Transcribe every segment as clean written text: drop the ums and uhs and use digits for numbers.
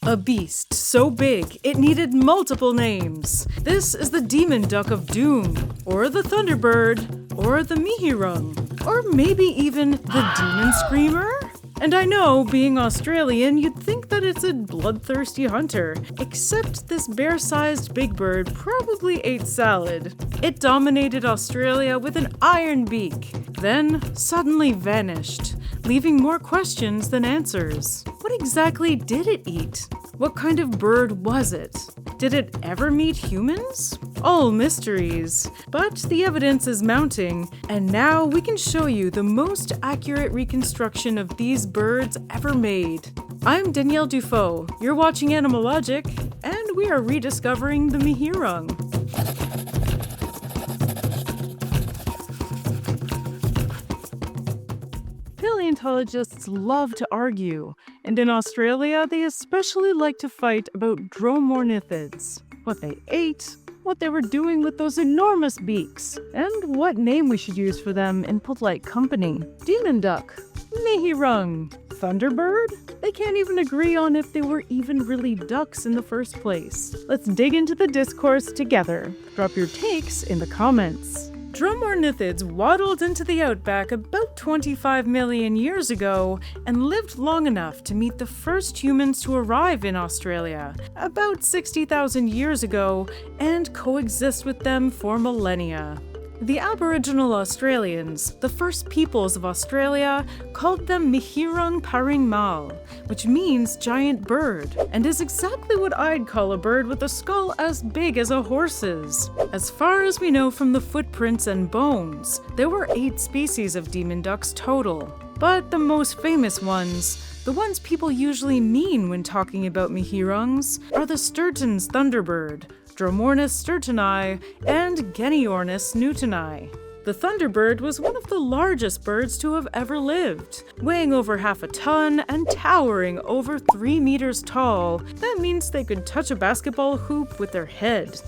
A beast so big it needed multiple names. This is the demon duck of doom, or the thunderbird, or the mihirung, or maybe even the demon screamer? And I know, being Australian, you'd think that it's a bloodthirsty hunter, except this bear-sized big bird probably ate salad. It dominated Australia with an iron beak, then suddenly vanished, leaving more questions than answers. What exactly did it eat? What kind of bird was it? Did it ever meet humans? All mysteries. But the evidence is mounting, and now we can show you the most accurate reconstruction of these birds ever made. I'm Danielle Dufault. You're watching Animalogic, and we are rediscovering the mihirung. Paleontologists love to argue, and in Australia they especially like to fight about Dromornithids, what they ate, what they were doing with those enormous beaks, and what name we should use for them in polite company. Demon duck, mihirung, thunderbird? They can't even agree on if they were even really ducks in the first place. Let's dig into the discourse together. Drop your takes in the comments. Dromornithids waddled into the Outback about 25 million years ago and lived long enough to meet the first humans to arrive in Australia about 60,000 years ago and coexist with them for millennia. The Aboriginal Australians, the first peoples of Australia, called them mihirung paring mal, which means giant bird, and is exactly what I'd call a bird with a skull as big as a horse's. As far as we know from the footprints and bones, there were 8 species of demon ducks total. But the most famous ones, the ones people usually mean when talking about mihirungs, are the Sturgeon's thunderbird, Dromornis sturgeoni, and Geniornis newtoni. The thunderbird was one of the largest birds to have ever lived, weighing over half a ton and towering over 3 meters tall. That means they could touch a basketball hoop with their head,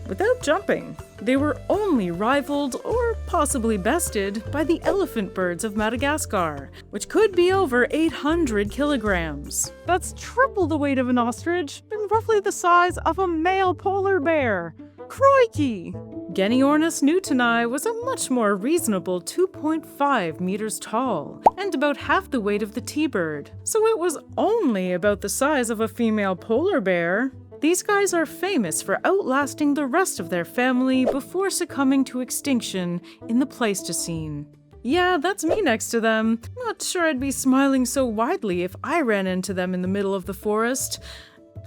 without jumping. They were only rivaled, or possibly bested, by the elephant birds of Madagascar, which could be over 800 kilograms. That's triple the weight of an ostrich, and roughly the size of a male polar bear. Crikey! Geniornis newtoni was a much more reasonable 2.5 meters tall, and about half the weight of the T-bird, so it was only about the size of a female polar bear. These guys are famous for outlasting the rest of their family before succumbing to extinction in the Pleistocene. Yeah, that's me next to them. Not sure I'd be smiling so widely if I ran into them in the middle of the forest.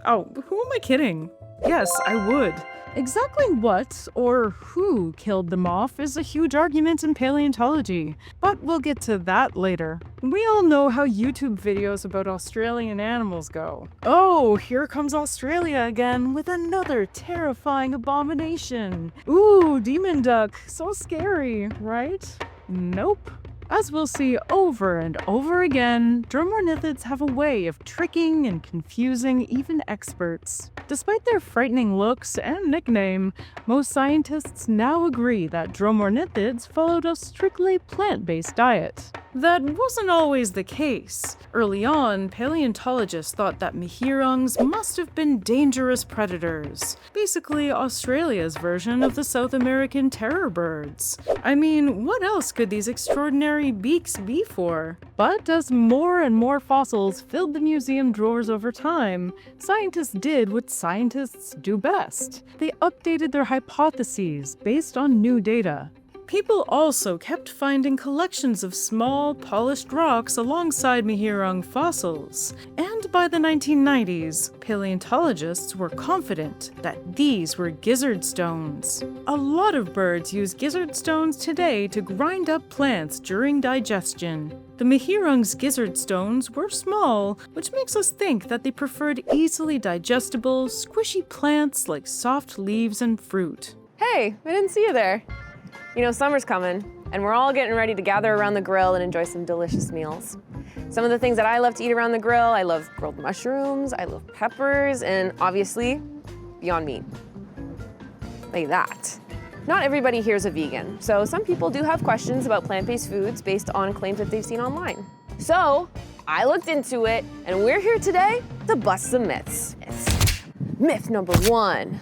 Oh, who am I kidding? Yes, I would. Exactly what or who killed them off is a huge argument in paleontology, but we'll get to that later. We all know how YouTube videos about Australian animals go. Oh, here comes Australia again with another terrifying abomination. Ooh, demon duck, so scary, right? Nope. As we'll see over and over again, Dromornithids have a way of tricking and confusing even experts. Despite their frightening looks and nickname, most scientists now agree that Dromornithids followed a strictly plant-based diet. That wasn't always the case. Early on, paleontologists thought that mihirungs must have been dangerous predators, basically Australia's version of the South American terror birds. I mean, what else could these extraordinary beaks be for? But as more and more fossils filled the museum drawers over time, scientists did what scientists do best. They updated their hypotheses based on new data. People also kept finding collections of small, polished rocks alongside mihirung fossils, and by the 1990s, paleontologists were confident that these were gizzard stones. A lot of birds use gizzard stones today to grind up plants during digestion. The mihirung's gizzard stones were small, which makes us think that they preferred easily digestible, squishy plants like soft leaves and fruit. Hey, I didn't see you there. You know, summer's coming, and we're all getting ready to gather around the grill and enjoy some delicious meals. Some of the things that I love to eat around the grill, I love grilled mushrooms, I love peppers, and obviously, Beyond Meat. Like that. Not everybody here is a vegan, so some people do have questions about plant-based foods based on claims that they've seen online. So, I looked into it, and we're here today to bust some myths. Myth number 1.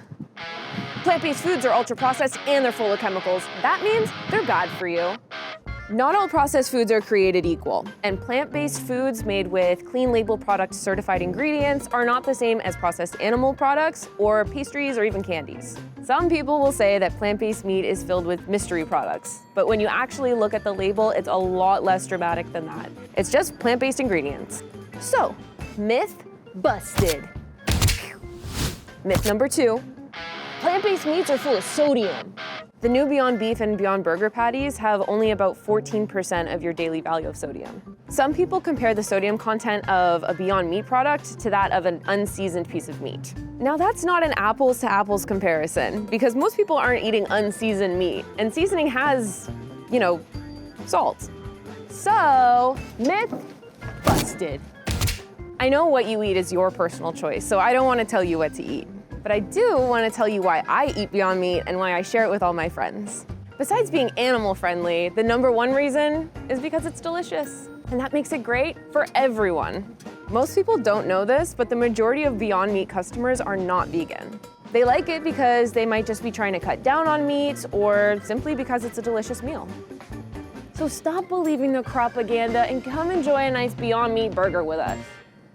Plant-based foods are ultra-processed and they're full of chemicals. That means they're bad for you. Not all processed foods are created equal, and plant-based foods made with clean label product certified ingredients are not the same as processed animal products or pastries or even candies. Some people will say that plant-based meat is filled with mystery products, but when you actually look at the label, it's a lot less dramatic than that. It's just plant-based ingredients. So, myth busted. Myth number 2, plant-based meats are full of sodium. The new Beyond Beef and Beyond Burger patties have only about 14% of your daily value of sodium. Some people compare the sodium content of a Beyond Meat product to that of an unseasoned piece of meat. Now that's not an apples to apples comparison, because most people aren't eating unseasoned meat, and seasoning has, salt. So, myth busted. I know what you eat is your personal choice, so I don't want to tell you what to eat. But I do want to tell you why I eat Beyond Meat and why I share it with all my friends. Besides being animal friendly, the number 1 reason is because it's delicious. And that makes it great for everyone. Most people don't know this, but the majority of Beyond Meat customers are not vegan. They like it because they might just be trying to cut down on meat or simply because it's a delicious meal. So stop believing the propaganda and come enjoy a nice Beyond Meat burger with us.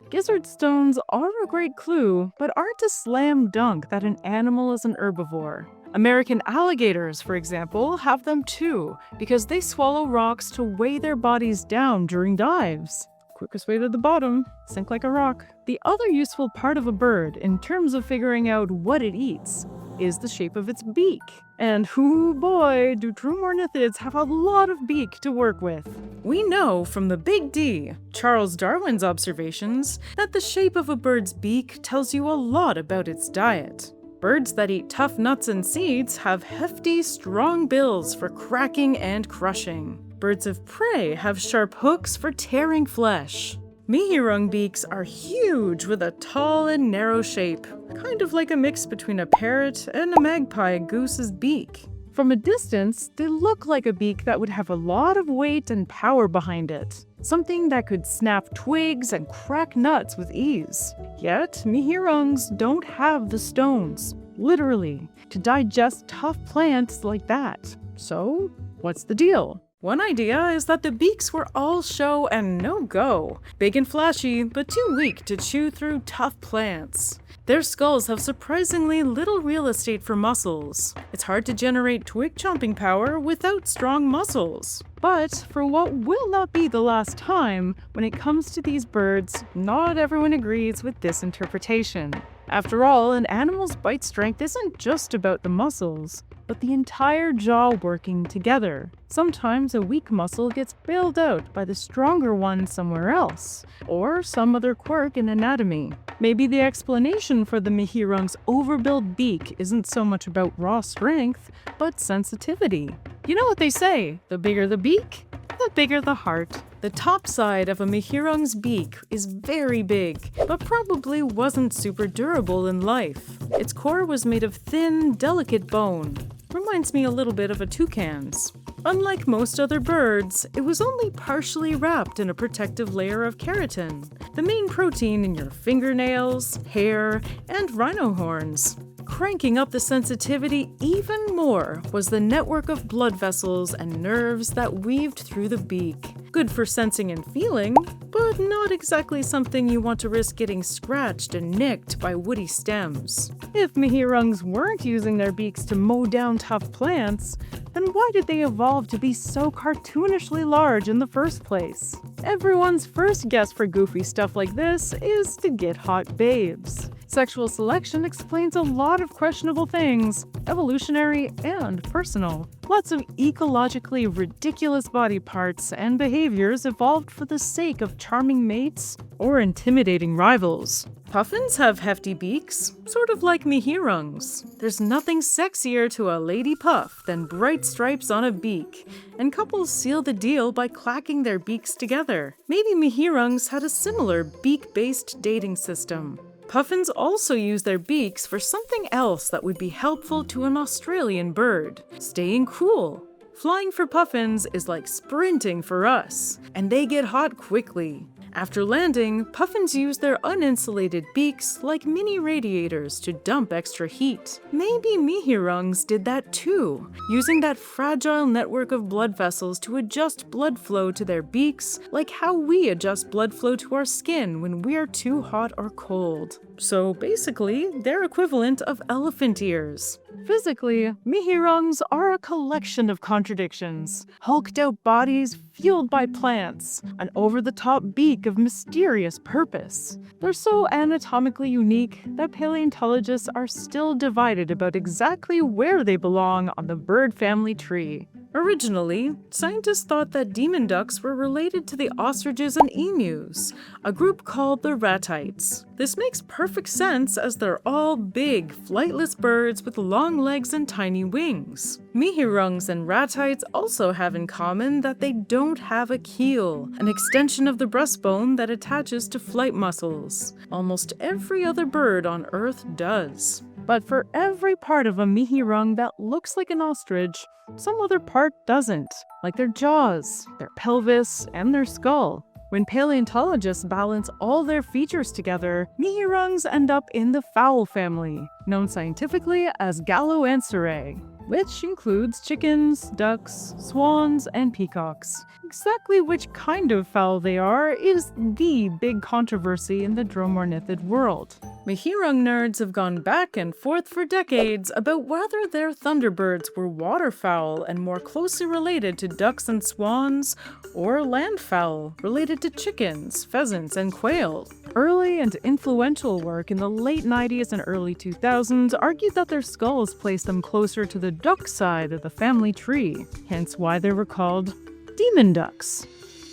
Gizzard stones are a great clue, but aren't a slam dunk that an animal is an herbivore. American alligators, for example, have them too, because they swallow rocks to weigh their bodies down during dives. Quickest way to the bottom, sink like a rock. The other useful part of a bird, in terms of figuring out what it eats, is the shape of its beak. And hoo boy, do Dromornithids have a lot of beak to work with. We know from the Big D, Charles Darwin's observations, that the shape of a bird's beak tells you a lot about its diet. Birds that eat tough nuts and seeds have hefty, strong bills for cracking and crushing. Birds of prey have sharp hooks for tearing flesh. Mihirung beaks are huge with a tall and narrow shape, kind of like a mix between a parrot and a magpie goose's beak. From a distance, they look like a beak that would have a lot of weight and power behind it, something that could snap twigs and crack nuts with ease. Yet, mihirungs don't have the stones, literally, to digest tough plants like that. So, what's the deal? One idea is that the beaks were all show and no go, big and flashy, but too weak to chew through tough plants. Their skulls have surprisingly little real estate for muscles. It's hard to generate twig chomping power without strong muscles. But for what will not be the last time, when it comes to these birds, not everyone agrees with this interpretation. After all, an animal's bite strength isn't just about the muscles, but the entire jaw working together. Sometimes a weak muscle gets bailed out by the stronger one somewhere else, or some other quirk in anatomy. Maybe the explanation for the mihirung's overbuilt beak isn't so much about raw strength, but sensitivity. You know what they say, the bigger the beak, the bigger the heart. The top side of a mihirung's beak is very big, but probably wasn't super durable in life. Its core was made of thin, delicate bone. Reminds me a little bit of a toucan's. Unlike most other birds, it was only partially wrapped in a protective layer of keratin, the main protein in your fingernails, hair, and rhino horns. Cranking up the sensitivity even more was the network of blood vessels and nerves that weaved through the beak. Good for sensing and feeling, but not exactly something you want to risk getting scratched and nicked by woody stems. If mihirungs weren't using their beaks to mow down tough plants, then why did they evolve to be so cartoonishly large in the first place? Everyone's first guess for goofy stuff like this is to get hot babes. Sexual selection explains a lot of questionable things, evolutionary and personal. Lots of ecologically ridiculous body parts and behaviors evolved for the sake of charming mates or intimidating rivals. Puffins have hefty beaks, sort of like mihirungs. There's nothing sexier to a lady puff than bright stripes on a beak, and couples seal the deal by clacking their beaks together. Maybe mihirungs had a similar beak-based dating system. Puffins also use their beaks for something else that would be helpful to an Australian bird: staying cool. Flying for puffins is like sprinting for us, and they get hot quickly. After landing, puffins use their uninsulated beaks like mini radiators to dump extra heat. Maybe mihirungs did that too, using that fragile network of blood vessels to adjust blood flow to their beaks, like how we adjust blood flow to our skin when we're too hot or cold. So basically, they're equivalent of elephant ears. Physically, mihirungs are a collection of contradictions. Hulked out bodies fueled by plants, an over-the-top beak of mysterious purpose. They're so anatomically unique that paleontologists are still divided about exactly where they belong on the bird family tree. Originally, scientists thought that demon ducks were related to the ostriches and emus, a group called the Ratites. This makes perfect sense as they're all big, flightless birds with long legs and tiny wings. Mihirungs and Ratites also have in common that they don't have a keel, an extension of the breastbone that attaches to flight muscles. Almost every other bird on Earth does. But for every part of a mihirung that looks like an ostrich, some other part doesn't, like their jaws, their pelvis, and their skull. When paleontologists balance all their features together, mihirungs end up in the fowl family, known scientifically as Galloanserae, which includes chickens, ducks, swans, and peacocks. Exactly which kind of fowl they are is the big controversy in the Dromornithid world. Mihirung nerds have gone back and forth for decades about whether their Thunderbirds were waterfowl and more closely related to ducks and swans, or landfowl, related to chickens, pheasants, and quail. Early and influential work in the late 90s and early 2000s argued that their skulls placed them closer to the duck side of the family tree, hence why they were called demon ducks.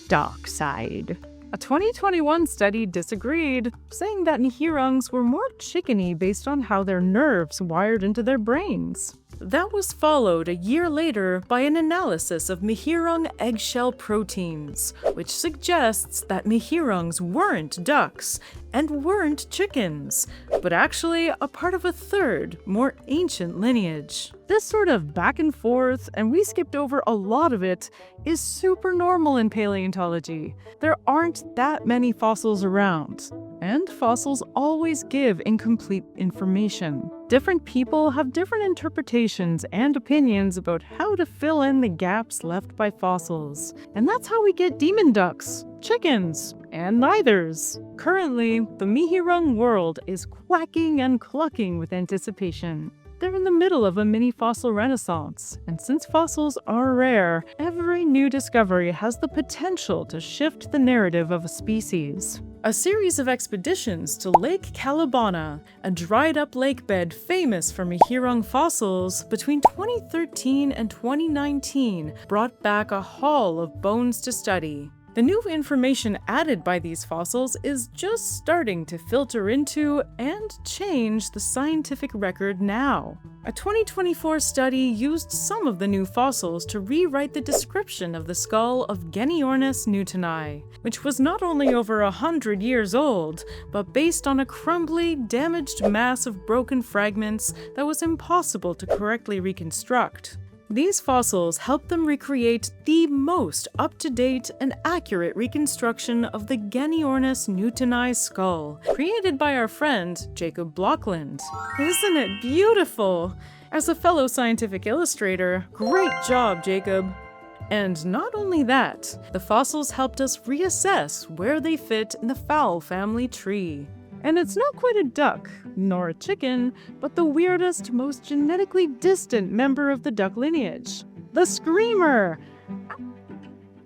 Dark side. A 2021 study disagreed, saying that mihirungs were more chickeny based on how their nerves wired into their brains. That was followed a year later by an analysis of mihirung eggshell proteins, which suggests that mihirungs weren't ducks and weren't chickens, but actually a part of a third, more ancient lineage. This sort of back and forth, and we skipped over a lot of it, is super normal in paleontology. There aren't that many fossils around, and fossils always give incomplete information. Different people have different interpretations and opinions about how to fill in the gaps left by fossils. And that's how we get demon ducks, chickens, and neithers. Currently, the mihirung world is quacking and clucking with anticipation. They're in the middle of a mini fossil renaissance, and since fossils are rare, every new discovery has the potential to shift the narrative of a species. A series of expeditions to Lake Callabonna, a dried-up lakebed famous for mihirung fossils, between 2013 and 2019 brought back a haul of bones to study. The new information added by these fossils is just starting to filter into and change the scientific record now. A 2024 study used some of the new fossils to rewrite the description of the skull of Geniornis newtoni, which was not only over 100 years old, but based on a crumbly, damaged mass of broken fragments that was impossible to correctly reconstruct. These fossils help them recreate the most up-to-date and accurate reconstruction of the Geniornis newtoni skull, created by our friend Jacob Blockland. Isn't it beautiful? As a fellow scientific illustrator, great job, Jacob! And not only that, the fossils helped us reassess where they fit in the fowl family tree. And it's not quite a duck, nor a chicken, but the weirdest, most genetically distant member of the duck lineage, the screamer!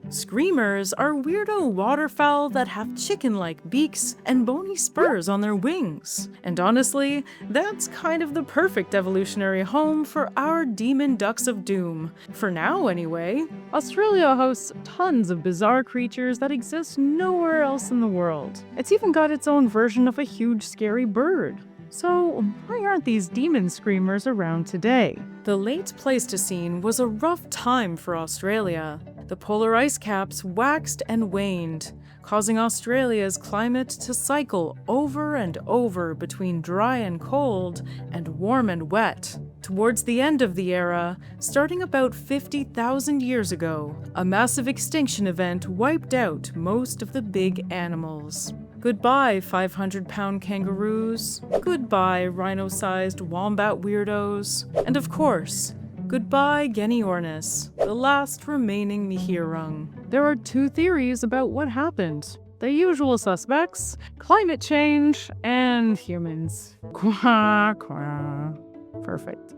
Screamers are weirdo waterfowl that have chicken-like beaks and bony spurs on their wings. And honestly, that's kind of the perfect evolutionary home for our demon ducks of doom. For now, anyway. Australia hosts tons of bizarre creatures that exist nowhere else in the world. It's even got its own version of a huge, scary bird. So why aren't these demon screamers around today? The late Pleistocene was a rough time for Australia. The polar ice caps waxed and waned, causing Australia's climate to cycle over and over between dry and cold and warm and wet. Towards the end of the era, starting about 50,000 years ago, a massive extinction event wiped out most of the big animals. Goodbye 500-pound kangaroos, goodbye rhino-sized wombat weirdos, and of course, goodbye Genyornis, the last remaining mihirung. There are two theories about what happened. The usual suspects, climate change, and humans. Quack, quack. Perfect.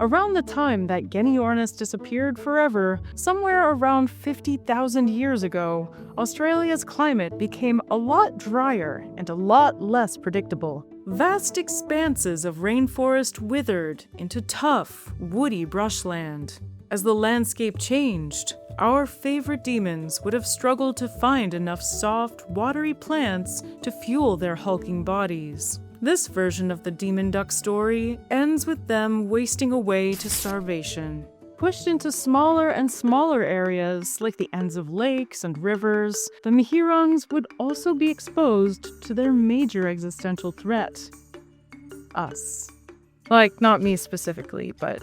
Around the time that Genyornis disappeared forever, somewhere around 50,000 years ago, Australia's climate became a lot drier and a lot less predictable. Vast expanses of rainforest withered into tough, woody brushland. As the landscape changed, our favorite demons would have struggled to find enough soft, watery plants to fuel their hulking bodies. This version of the demon duck story ends with them wasting away to starvation. Pushed into smaller and smaller areas, like the ends of lakes and rivers, the mihirungs would also be exposed to their major existential threat. Us. Like, not me specifically, but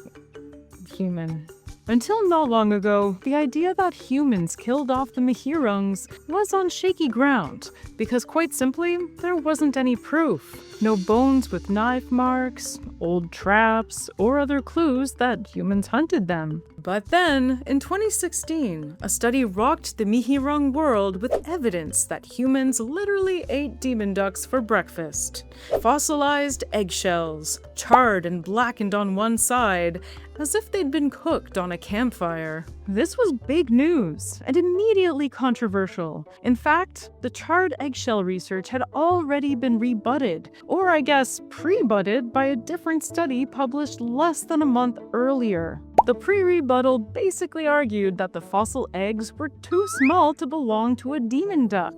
human. Until not long ago, the idea that humans killed off the mihirungs was on shaky ground, because quite simply, there wasn't any proof. No bones with knife marks, old traps, or other clues that humans hunted them. But then, in 2016, a study rocked the mihirung world with evidence that humans literally ate demon ducks for breakfast. Fossilized eggshells, charred and blackened on one side, as if they'd been cooked on a campfire. This was big news, and immediately controversial. In fact, the charred eggshell research had already been rebutted, or I guess pre-butted, by a different study published less than a month earlier. The pre-rebuttal basically argued that the fossil eggs were too small to belong to a demon duck.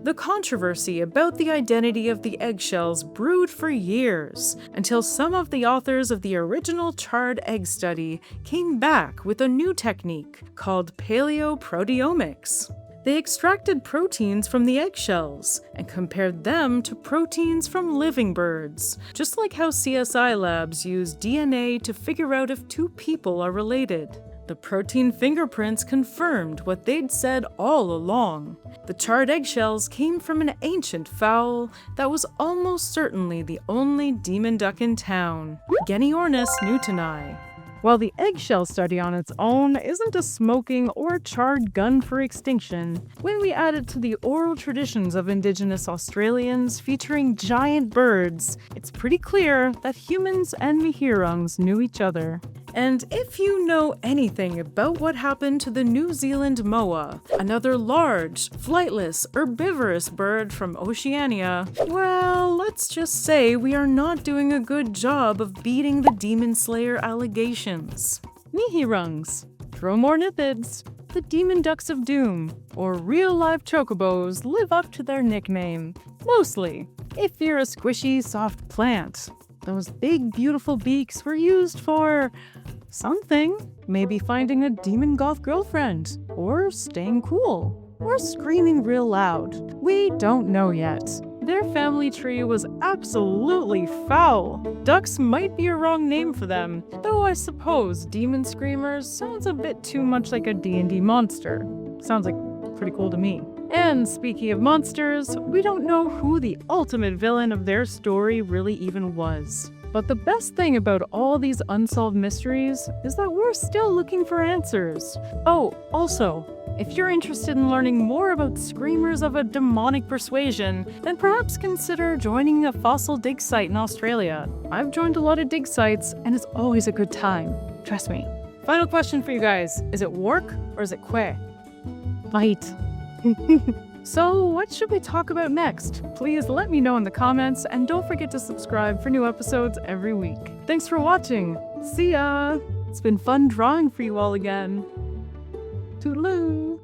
The controversy about the identity of the eggshells brewed for years, until some of the authors of the original charred egg study came back with a new technique called paleoproteomics. They extracted proteins from the eggshells and compared them to proteins from living birds, just like how CSI labs use DNA to figure out if two people are related. The protein fingerprints confirmed what they'd said all along. The charred eggshells came from an ancient fowl that was almost certainly the only demon duck in town, Genyornis newtoni. While the eggshell study on its own isn't a smoking or charred gun for extinction, when we add it to the oral traditions of Indigenous Australians featuring giant birds, it's pretty clear that humans and mihirungs knew each other. And if you know anything about what happened to the New Zealand moa, another large, flightless, herbivorous bird from Oceania, well, let's just say we are not doing a good job of beating the demon slayer allegations. Mihirungs, Dromornithids, the demon ducks of doom, or real-life chocobos live up to their nickname. Mostly, if you're a squishy, soft plant. Those big, beautiful beaks were used for something. Maybe finding a demon goth girlfriend, or staying cool, or screaming real loud. We don't know yet. Their family tree was absolutely foul. Ducks might be a wrong name for them, though I suppose demon screamers sounds a bit too much like a D&D monster. Sounds like pretty cool to me. And speaking of monsters, we don't know who the ultimate villain of their story really even was. But the best thing about all these unsolved mysteries is that we're still looking for answers. Oh, also, if you're interested in learning more about screamers of a demonic persuasion, then perhaps consider joining a fossil dig site in Australia. I've joined a lot of dig sites, and it's always a good time. Trust me. Final question for you guys. Is it work or is it que? Fight. So, what should we talk about next? Please let me know in the comments, and don't forget to subscribe for new episodes every week. Thanks for watching. See ya! It's been fun drawing for you all again. Toodaloo!